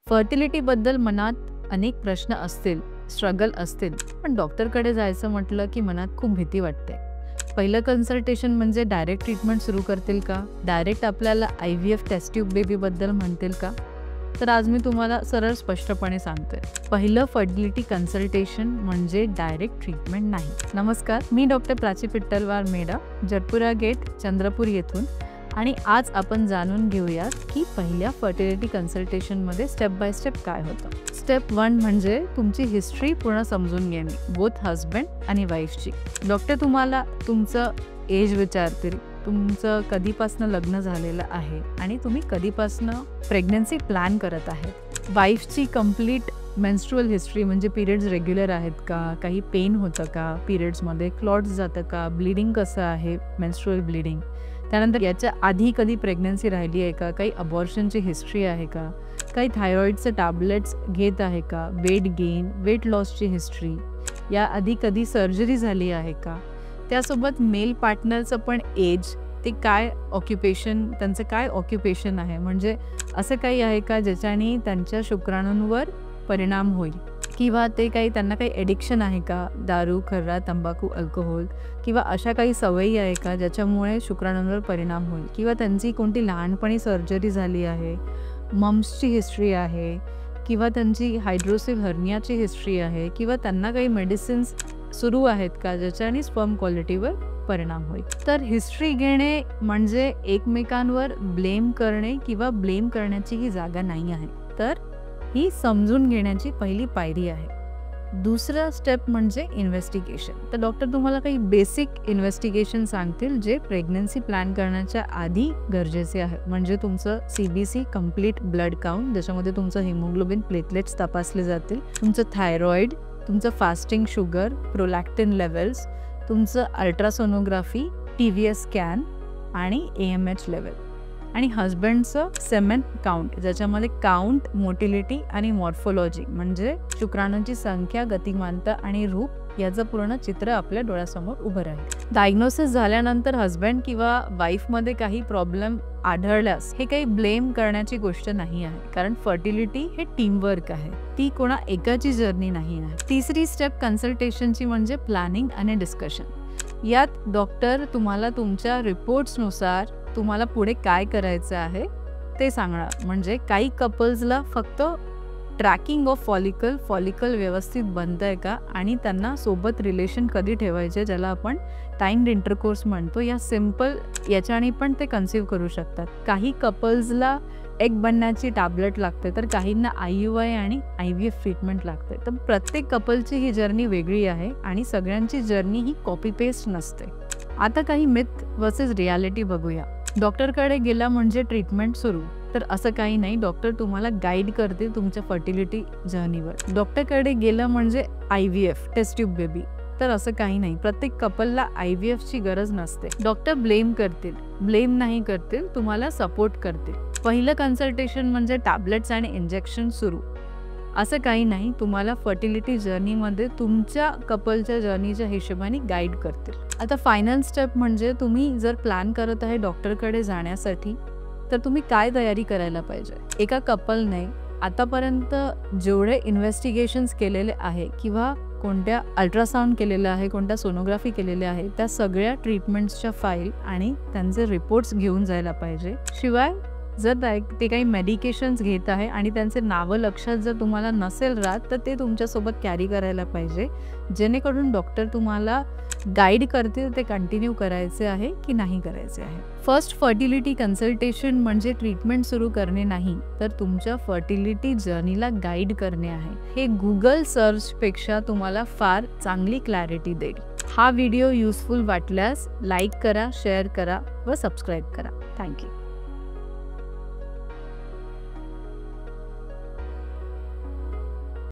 फर्टिलिटीबद्दल मनात अनेक प्रश्न असतील, स्ट्रगल असतील, पण डॉक्टरकडे जायचं म्हटलं की मनात खूप भीती वाटते. पहिलं कन्सल्टेशन म्हणजे डायरेक्ट ट्रीटमेंट सुरू करतील का? डायरेक्ट आपल्याला IVF टेस्ट ट्यूब बेबीबद्दल म्हणतील का? तर आज मी तुम्हाला सरळ स्पष्टपणे सांगते. पहिलं फर्टिलिटी कन्सल्टेशन म्हणजे डायरेक्ट ट्रीटमेंट नाही. नमस्कार, मी डॉक्टर प्राची पिट्टलवार मेडा, जटपुरा गेट, चंद्रपूर येथून. आणि आज आपण जाणून घेऊया की पहिल्या फर्टिलिटी कन्सल्टेशनमध्ये स्टेप बाय स्टेप काय होतं. स्टेप 1 म्हणजे तुमची हिस्ट्री पूर्ण समजून घेणे, बोथ हजबंड आणि वाईफची. डॉक्टर तुम्हाला तुमचं एज विचारतील, तुमचं कधीपासनं लग्न झालेलं आहे आणि तुम्ही कधीपासनं प्रेग्नन्सी प्लॅन करत आहेत. वाईफची कंप्लीट मेन्स्ट्रुअल हिस्ट्री म्हणजे पिरियड्स रेग्युलर आहेत का, काही पेन होतं का पिरियड्समध्ये, क्लॉट्स जातं का, ब्लिडिंग कसं आहे, मेन्स्ट्रुअल ब्लिडिंग. त्यानंतर याच्या आधी कधी प्रेग्नन्सी राहिली आहे का, काही अबॉर्शनची हिस्ट्री आहे का, काही थायरॉईडचे टॅबलेट्स घेत आहे का, वेट गेन, वेट लॉसची हिस्ट्री, याआधी कधी सर्जरी झाली आहे का. त्यासोबत मेल पार्टनरचं पण एज, ते काय ऑक्युपेशन, त्यांचं काय ऑक्युपेशन आहे, म्हणजे असं काही आहे का ज्याच्याने त्यांच्या शुक्राणूंवर परिणाम होईल, किंवा ते काही त्यांना काही ॲडिक्शन आहे का, दारू, खर्रा, तंबाखू, अल्कोहोल, किंवा अशा काही सवयी आहे का ज्याच्यामुळे शुक्राणूंवर परिणाम होईल, किंवा त्यांची कोणती लहानपणी सर्जरी झाली आहे, मम्सची हिस्ट्री आहे, किंवा त्यांची हायड्रोसिल हर्नियाची हिस्ट्री आहे, किंवा त्यांना काही मेडिसिन्स सुरू आहेत का ज्याच्याने स्पर्म क्वालिटीवर परिणाम होईल. तर हिस्ट्री घेणे म्हणजे एकमेकांवर ब्लेम करणे किंवा ब्लेम करण्याची ही जागा नाही आहे, तर ही समजून घेण्याची पहिली पायरी आहे. दुसरा स्टेप म्हणजे इन्व्हेस्टिगेशन. तर डॉक्टर तुम्हाला काही बेसिक इन्व्हेस्टिगेशन सांगतील जे प्रेग्नन्सी प्लॅन करण्याच्या आधी गरजेचे आहे. म्हणजे तुमचं CBC कंप्लीट ब्लड काउंट, ज्याच्यामध्ये तुमचं हिमोग्लोबिन, प्लेटलेट्स तपासले जातील, तुमचं थायरॉईड, तुमचं फास्टिंग शुगर, प्रोलॅक्टिन लेवल्स, तुमचं अल्ट्रासोनोग्राफी, TVS स्कॅन आणि AMH लेवल, आणि हजबंडचं सेमेन काउंट, ज्याच्यामध्ये काउंट, मोटिलिटी आणि मॉर्फोलॉजी म्हणजे शुक्राणूंची संख्या, गतिमानता आणि रूप याचं पूर्ण चित्र आपल्या डोळ्यासमोर उभं राहील. डायग्नोसिस झाल्यानंतर हजबंड किंवा वाईफमध्ये काही प्रॉब्लेम आढळल्यास हे काही ब्लेम करण्याची गोष्ट नाही आहे, कारण फर्टिलिटी हे टीमवर्क आहे, ती कोणा एकाची जर्नी नाही आहे. तिसरी स्टेप कन्सल्टेशनची म्हणजे प्लॅनिंग आणि डिस्कशन. यात डॉक्टर तुम्हाला तुमच्या रिपोर्ट्सनुसार तुम्हाला पुढे काय करायचं आहे ते सांगणार. म्हणजे काही कपल्सला फक्त ट्रॅकिंग ऑफ फॉलिकल व्यवस्थित बनतंय का आणि त्यांना सोबत रिलेशन कधी ठेवायचे, ज्याला आपण टाइम्ड इंटरकोर्स म्हणतो, या सिम्पल याच्याने पण ते कन्सीव्ह करू शकतात. काही कपल्सला एग बनण्याची टॅबलेट लागते, तर काहींना IUI आणि IVF ट्रीटमेंट लागते. तर प्रत्येक कपलची ही जर्नी वेगळी आहे आणि सगळ्यांची जर्नी ही कॉपी पेस्ट नसते. आता काही मिथ वर्सेस रियालिटी बघूया. डॉक्टरकडे गेला म्हणजे ट्रीटमेंट सुरू, तर असं काही नाही. डॉक्टर तुम्हाला गाईड करतील तुमच्या फर्टिलिटी जर्नीवर. डॉक्टरकडे गेलं म्हणजे IVF टेस्ट ट्यूब बेबी, तर असं काही नाही. प्रत्येक कपलला IVFची गरज नसते. डॉक्टर ब्लेम नाही करतील, तुम्हाला सपोर्ट करतील. पहिलं कन्सल्टेशन म्हणजे टॅबलेट्स आणि इंजेक्शन सुरू, असं काही नाही. तुम्हाला फर्टिलिटी जर्नीमध्ये तुमच्या कपलच्या जर्नीच्या हिशोबाने गाईड करतील. आता फायनल स्टेप म्हणजे तुम्ही जर प्लॅन करत आहे डॉक्टरकडे जाण्यासाठी, तर तुम्ही काय तयारी करायला पाहिजे. एका कपलने आतापर्यंत जेवढे इन्व्हेस्टिगेशन्स केलेले आहे, किंवा कोणत्या अल्ट्रासाऊंड केलेलं आहे, कोणत्या सोनोग्राफी केलेल्या आहे, त्या सगळ्या ट्रीटमेंट्सच्या फाईल आणि त्यांचे रिपोर्ट्स घेऊन जायला पाहिजे. शिवाय जर ते काही मेडिकेशन्स घेत आहे आणि त्यांचे नावं लक्षात जर तुम्हाला नसेल राहत, तर ते तुमच्यासोबत कॅरी करायला पाहिजे, जेणेकरून डॉक्टर तुम्हाला गाईड करतील ते कंटिन्यू करायचे आहे की नाही करायचे आहे. फर्स्ट फर्टिलिटी कन्सल्टेशन म्हणजे ट्रीटमेंट सुरू करणे नाही, तर तुमच्या फर्टिलिटी जर्नीला गाईड करणे आहे. हे गुगल सर्चपेक्षा तुम्हाला फार चांगली क्लॅरिटी देईल. हा व्हिडिओ युजफुल वाटल्यास लाईक करा, शेअर करा व सबस्क्राईब करा. थँक्यू.